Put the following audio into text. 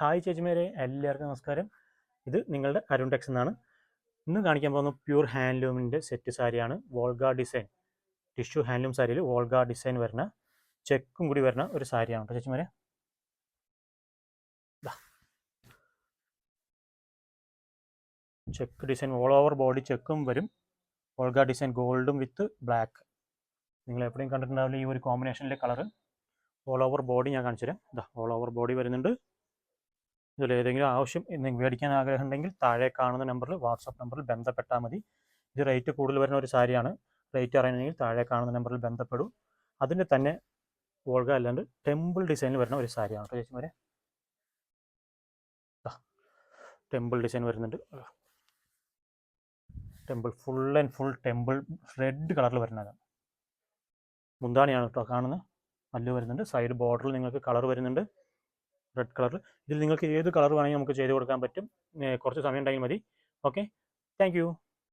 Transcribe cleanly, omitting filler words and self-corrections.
Hi ചേച്ചിമാരെ, എല്ലാവർക്കും നമസ്കാരം. ഇത് നിങ്ങളുടെ അരുൺ ടെക്സ് എന്നാണ്. ഇന്ന് കാണിക്കാൻ പോകുന്ന പ്യൂർ ഹാൻഡ്ലൂമിൻ്റെ സെറ്റ് സാരിയാണ്. വോൾഗ ഡിസൈൻ ടിഷ്യൂ ഹാൻഡ്ലൂം സാരിയിൽ വോൾഗ ഡിസൈൻ വരുന്ന ചെക്കും കൂടി വരുന്ന ഒരു സാരിയാണ് കേട്ടോ ചേച്ചിമാരെ. Check design all over body ചെക്കും വരും. വോൾഗ ഡിസൈൻ ഗോൾഡും വിത്ത് ബ്ലാക്ക്. നിങ്ങൾ എപ്പോഴും കണ്ടിട്ടുണ്ടാവില്ല ഈ ഒരു കോമ്പിനേഷനിലെ കളറ്. ഓൾ ഓവർ ബോഡി ഞാൻ കാണിച്ചു തരാം. ഓൾ ഓവർ ബോഡി വരുന്നുണ്ട്. ഇതിൽ ഏതെങ്കിലും ആവശ്യം മേടിക്കാൻ ആഗ്രഹം ഉണ്ടെങ്കിൽ താഴെ കാണുന്ന നമ്പറിൽ വാട്സാപ്പ് നമ്പറിൽ ബന്ധപ്പെട്ടാൽ മതി. ഇത് റേറ്റ് കൂടുതൽ വരുന്ന ഒരു സാരിയാണ്. റേറ്റ് അറിയണമെങ്കിൽ താഴെ കാണുന്ന നമ്പറിൽ ബന്ധപ്പെടൂ. അതിൻ്റെ തന്നെ വോൾഗ അല്ലാണ്ട് ടെമ്പിൾ ഡിസൈനിൽ വരുന്ന ഒരു സാരിയാണ് കേട്ടോ ചേച്ചിമാരെ. ടെമ്പിൾ ഡിസൈൻ വരുന്നുണ്ട്. Temple full and full temple red കളറിൽ വരുന്നതാണ്. മുന്താണിയാണ് കേട്ടോ കാണുന്നത്. നല്ല വരുന്നുണ്ട്. സൈഡ് ബോർഡറിൽ നിങ്ങൾക്ക് കളർ വരുന്നുണ്ട്, റെഡ് കളർ. ഇതിൽ നിങ്ങൾക്ക് ഏത് കളർ വേണമെങ്കിൽ നമുക്ക് ചെയ്ത് കൊടുക്കാൻ പറ്റും. കുറച്ച് സമയം ഉണ്ടെങ്കിൽ മതി. Okay, thank you.